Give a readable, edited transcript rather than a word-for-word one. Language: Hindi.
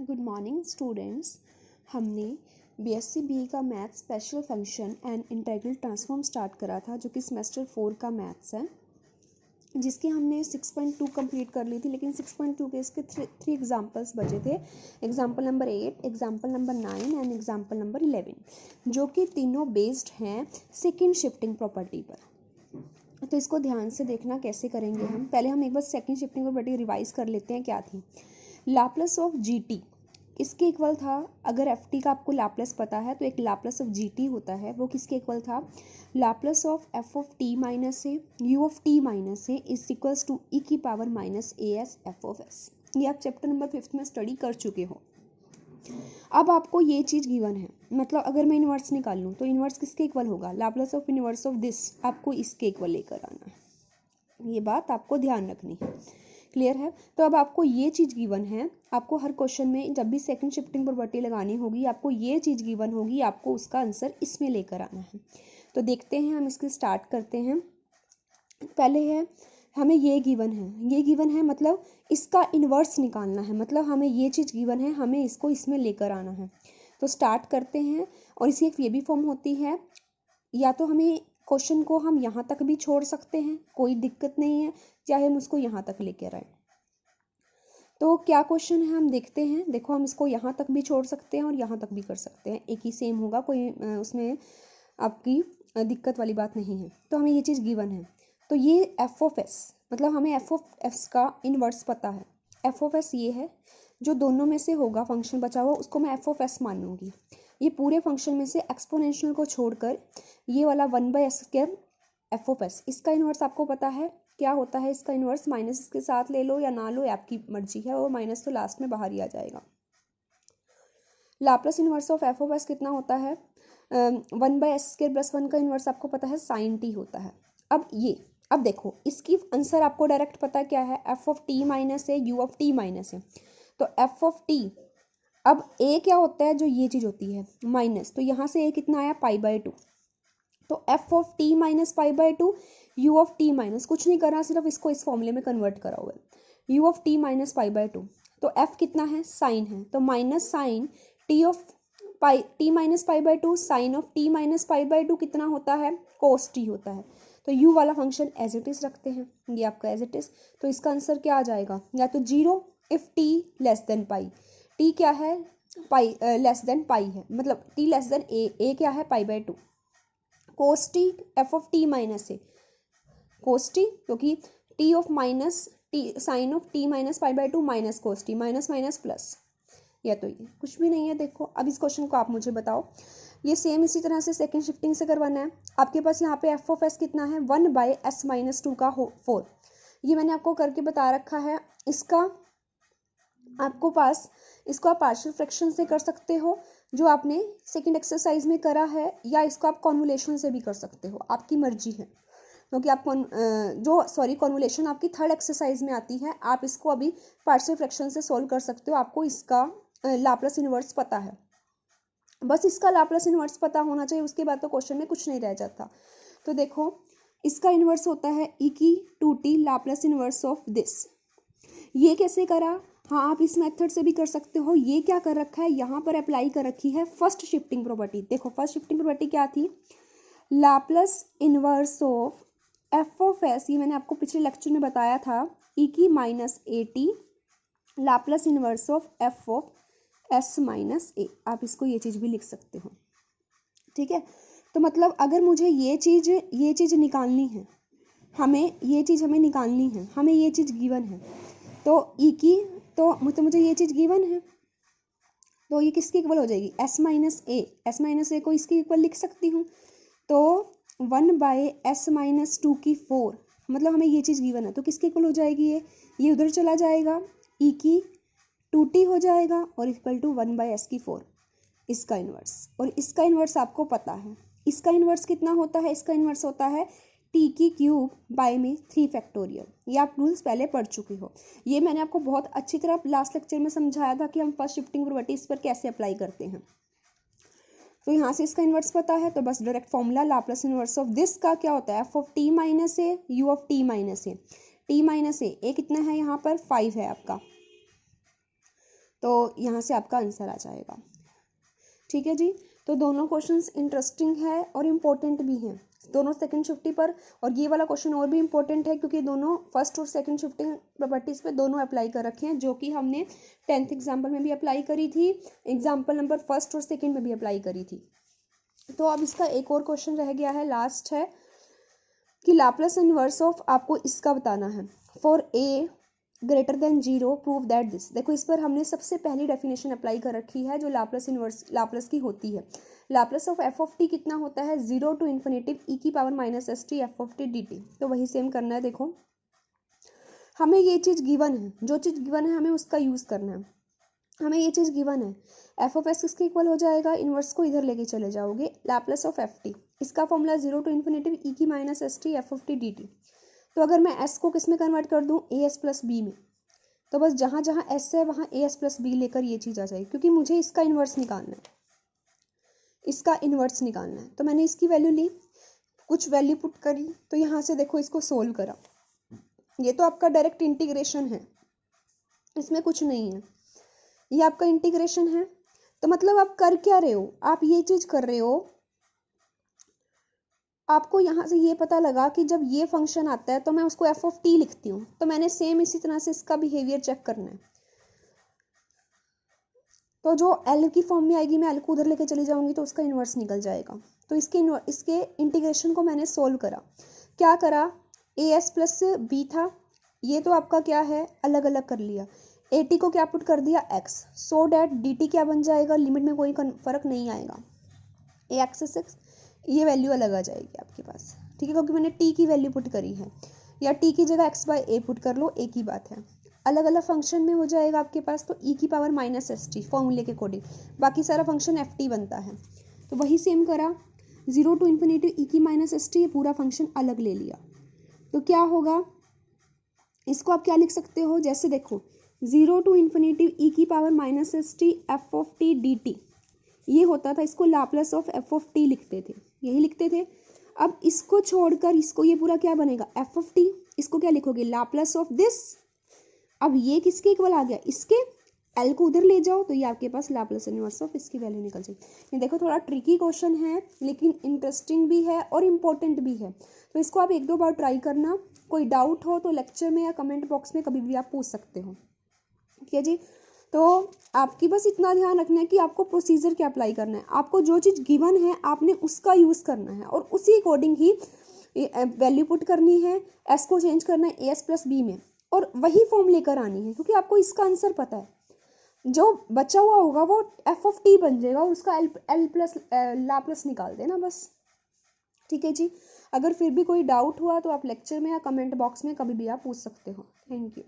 Good morning students. हमने बीएससी बी का math special function and integral transform start करा था, जो कि सेमेस्टर 4 का मैथ्स है, जिसकी हमने 6.2 कंप्लीट कर ली थी। लेकिन 6.2 के इसके थ्री एग्जाम्पल्स बचे थे। Example number 8, example number 9 and example number 11, जो कि तीनों बेस्ड हैं सेकेंड शिफ्टिंग प्रॉपर्टी पर। तो इसको ध्यान से देखना कैसे करेंगे हम। पहले हम एक बार सेकेंड शिफ्टिंग प्रॉपर्टी रिवाइज कर लेते हैं। क्या थी? लाप्लास ऑफ जीटी किसके इक्वल था? अगर एफ टी का आपको लाप्लास पता है तो एक लाप्लास ऑफ जी टी होता है, वो किसके इक्वल था? Laplace of f of t minus a u of t minus a is equals to e की power minus a s f of s. ये आप चैप्टर नंबर 5 में स्टडी कर चुके हो। अब आपको ये चीज़ गिवन है, मतलब अगर मैं इन्वर्स निकाल लूँ तो इन्वर्स किसके इक्वल होगा? Laplace of inverse of this, आपको इसके इक्वल लेकर आना है। ये बात आपको ध्यान रखनी है। क्लियर है? तो अब आपको ये चीज़ गिवन है, आपको हर क्वेश्चन में जब भी सेकंड शिफ्टिंग प्रॉपर्टी लगानी होगी, आपको ये चीज़ गिवन होगी, आपको उसका आंसर इसमें लेकर आना है। तो देखते हैं, हम इसके स्टार्ट करते हैं। पहले है हमें ये गिवन है, मतलब इसका इन्वर्स निकालना है, मतलब हमें ये चीज़ गिवन है, हमें इसको इसमें लेकर आना है। तो स्टार्ट करते हैं। और इसकी एक ये भी फॉर्म होती है, या तो हमें क्वेश्चन को हम यहाँ तक भी छोड़ सकते हैं, कोई दिक्कत नहीं है, चाहे हम उसको यहाँ तक लेकर आए। तो क्या क्वेश्चन है हम देखते हैं। देखो, हम इसको यहाँ तक भी छोड़ सकते हैं और यहाँ तक भी कर सकते हैं, एक ही सेम होगा, कोई उसमें आपकी दिक्कत वाली बात नहीं है। तो हमें ये चीज़ गिवन है, तो ये एफ ऑफ एस, मतलब हमें एफ ऑफ एस का इन्वर्स पता है। एफ ऑफ एस ये है, जो दोनों में से होगा फंक्शन बचा हुआ, उसको मैं एफ ऑफ एस मान लूँगी। ये पूरे फंक्शन में से एक्सपोनेंशियल को छोड़कर ये वाला 1/s² एफ ऑफ एस, इसका इन्वर्स आपको पता है क्या होता है? इसका इन्वर्स माइनस इसके साथ ले लो या ना लो, आपकी मर्जी है, और माइनस तो लास्ट में बाहर ही आ जाएगा। Laplace inverse of f of S कितना होता है? 1/s² + 1 का इन्वर्स आपको पता है sin t होता है। अब देखो, इसकी आंसर आपको डायरेक्ट पता क्या है? एफ ऑफ टी माइनस है, यू ऑफ टी माइनस है। तो एफ ऑफ टी, अब ए क्या होता है? जो ये चीज़ होती है माइनस, तो यहाँ से ए कितना आया? π/2। तो f of t minus π/2, u of t minus, कुछ नहीं करा, सिर्फ इसको इस फॉर्मूले में कन्वर्ट करा हुआ है, यू ऑफ टी माइनस π/2। तो एफ कितना है? साइन है, तो minus sine t of t minus π/2, sine of t minus π/2 कितना होता है? कोस टी होता है। तो यू वाला फंक्शन एज इट इज रखते हैं, ये आपका एज इट इज। तो इसका आंसर क्या आ जाएगा? या तो 0 if T less than pi. T क्या है? पाई लेस देन पाई है, मतलब टी लेस देन ए क्या है? π/2। Cos t f of t minus a, cos t, क्योंकि t of minus t, sine of t minus π/2 minus cos t, minus minus plus, या तो ये कुछ भी नहीं है। देखो, अब इस क्वेश्चन को आप मुझे बताओ। ये सेम इसी तरह से सेकंड शिफ्टिंग से करवाना है। आपके पास यहाँ पे एफ ऑफ एस कितना है? 1/s-2 का 4। ये मैंने आपको करके बता रखा है। इसका आपको पास, इसको आप पार्शियल फ्रैक्शन से कर सकते हो, जो आपने सेकंड एक्सरसाइज में करा है, या इसको आप कॉन्वोल्यूशन से भी कर सकते हो, आपकी मर्जी है। क्योंकि आप कॉन्वोल्यूशन आपकी थर्ड एक्सरसाइज में आती है, आप इसको अभी पार्शियल फ्रैक्शन से सॉल्व कर सकते हो। आपको इसका लाप्लास इन्वर्स पता है, बस इसका लाप्लास इन्वर्स पता होना चाहिए, उसके बाद तो क्वेश्चन में कुछ नहीं रह जाता। तो देखो, इसका इन्वर्स होता है e⁻² Laplace inverse of this. ये कैसे करा? हाँ, आप इस मेथड से भी कर सकते हो। ये क्या कर रखा है? यहाँ पर अप्लाई कर रखी है फर्स्ट शिफ्टिंग प्रॉपर्टी। देखो, फर्स्ट शिफ्टिंग प्रॉपर्टी क्या थी? Laplace inverse of f of s, ये मैंने आपको पिछले लेक्चर में बताया था, e⁻⁴ Laplace inverse of f of s minus a. आप इसको ये चीज़ भी लिख सकते हो, ठीक है। तो मतलब अगर मुझे ये चीज़ निकालनी है, हमें ये चीज़ निकालनी है, हमें ये चीज़ गिवन है, तो तो मुझे ये चीज़ गिवन है, तो ये किसकी इक्वल हो जाएगी? एस माइनस ए को इसकी इक्वल लिख सकती हूँ। तो 1/s-2 की 4, मतलब हमें ये चीज़ गिवन है, तो किसके इक्वल हो जाएगी? ये उधर चला जाएगा, e⁻² हो जाएगा, और इक्वल टू 1/s की 4, इसका इन्वर्स। और इसका इन्वर्स आपको पता है, इसका इन्वर्स कितना होता है? इसका इन्वर्स होता है t³ 3 ये आप रूल्स पहले पढ़ चुके हो। ये मैंने आपको बहुत अच्छी तरह लास्ट लेक्चर में समझाया था कि हम फर्स्ट शिफ्टिंग प्रॉपर्टी इस पर कैसे अप्लाई करते हैं। तो यहाँ से इसका इन्वर्स पता है, तो बस direct formula Laplace inverse of this का क्या होता है? F of t minus a, u of t minus a. T minus a कितना है? यहाँ पर 5 है आपका, तो यहाँ से आपका आंसर आ जाएगा। ठीक है जी, तो दोनों क्वेश्चंस इंटरेस्टिंग है और इम्पोर्टेंट भी हैं, दोनों सेकंड शिफ्टिंग पर। और ये वाला क्वेश्चन और भी इम्पोर्टेंट है क्योंकि दोनों फर्स्ट और सेकंड शिफ्टिंग प्रॉपर्टीज़ पे दोनों अप्लाई कर रखे हैं, जो कि हमने 10th एग्जाम्पल में भी अप्लाई करी थी, एग्जाम्पल नंबर फर्स्ट और सेकंड में भी अप्लाई करी थी। तो अब इसका एक और क्वेश्चन रह गया है, लास्ट है कि लाप्लास इनवर्स ऑफ आपको इसका बताना है। For a greater than 0 prove that this. देखो इस पर हमने सबसे पहली डेफिनेशन अप्लाई कर रखी है जो लाप्लास इनवर्स लाप्लास की होती है। Laplace of f of T कितना होता है, 0 टू इन्फिनेटिव ई की power minus S T f of T D T. तो वही सेम करना है। देखो हमें ये चीज़ गिवन है, जो चीज़ गिवन है हमें उसका यूज़ करना है। हमें ये चीज़ गिवन है, एफ ऑफ एस किसके इक्वल हो जाएगा, इनवर्स को इधर लेके चले जाओगे, लाप्लास ऑफ एफ टी, इसका फॉर्मूला 0 टू इन्फिनेटिव ई की minus S T f of T D T. तो अगर मैं एस को किस में कन्वर्ट कर दूँ, ए एस प्लस बी में, तो बस जहाँ जहाँ एस है वहाँ ए एस प्लस बी लेकर ये चीज़ आ जाएगी, क्योंकि मुझे इसका इन्वर्स निकालना है, इसका इन्वर्स निकालना है। तो मैंने इसकी वैल्यू ली, कुछ वैल्यू पुट करी, तो यहाँ से देखो इसको सोल्व करा। ये तो आपका डायरेक्ट इंटीग्रेशन है, इसमें कुछ नहीं है, ये आपका इंटीग्रेशन है। तो मतलब आप कर क्या रहे हो, आप ये चीज़ कर रहे हो, आपको यहाँ से ये पता लगा कि जब ये फंक्शन आता है तो मैं उसको एफ ऑफ टी लिखती हूँ, तो मैंने सेम इसी तरह से इसका बिहेवियर चेक करना है। तो जो एल की फॉर्म में आएगी मैं एल को उधर लेके चली जाऊंगी तो उसका इन्वर्स निकल जाएगा। तो इसके इंटीग्रेशन को मैंने सोल्व करा, क्या करा, ए एस प्लस बी था, ये तो आपका क्या है अलग अलग कर लिया, ए टी को क्या पुट कर दिया x, so that D T क्या बन जाएगा, लिमिट में कोई फर्क नहीं आएगा, ए एक्स 6, ये वैल्यू अलग आ जाएगी आपके पास। ठीक है, क्योंकि मैंने टी की वैल्यू पुट करी है, या टी की जगह एक्स बाय ए पुट कर लो, एक ही बात है। अलग अलग फंक्शन में हो जाएगा आपके पास, तो ई की पावर माइनस एस टी फॉर्मूले के अकॉर्डिंग, बाकी सारा फंक्शन एफ टी बनता है। तो वही सेम करा, 0 टू इन्फिनिटी ई की माइनस एस टी, ये पूरा फंक्शन अलग ले लिया। तो क्या होगा, इसको आप क्या लिख सकते हो, जैसे देखो 0 टू इन्फिनिटी ई की power minus S T f of T D T, ये होता था, इसको Laplace of f of T लिखते थे, यही लिखते थे। अब इसको छोड़कर इसको ये पूरा क्या बनेगा, एफ ऑफ टी, इसको क्या लिखोगे, लाप्लास ऑफ दिस। अब ये किसके इक्वल आ गया, इसके, एल को उधर ले जाओ तो ये आपके पास लाप्लास इनवर्स ऑफ इसकी वैल्यू निकल जाएगी। ये देखो थोड़ा ट्रिकी क्वेश्चन है लेकिन इंटरेस्टिंग भी है और इम्पोर्टेंट भी है, तो इसको आप एक दो बार ट्राई करना। कोई डाउट हो तो लेक्चर में या कमेंट बॉक्स में कभी भी आप पूछ सकते हो। ठीक है जी, तो आपकी बस इतना ध्यान रखना है कि आपको प्रोसीजर क्या अप्लाई करना है, आपको जो चीज़ गिवन है आपने उसका यूज़ करना है और उसी अकॉर्डिंग ही वैल्यू पुट करनी है, एस को चेंज करना है ए एस प्लस बी में और वही फॉर्म लेकर आनी है, क्योंकि आपको इसका आंसर पता है। जो बचा हुआ होगा वो एफ ऑफ टी बन जाएगा और उसका एल प्लस लाप्लास निकाल देना बस। ठीक है जी, अगर फिर भी कोई डाउट हुआ तो आप लेक्चर में या कमेंट बॉक्स में कभी भी आप पूछ सकते हो। Thank you.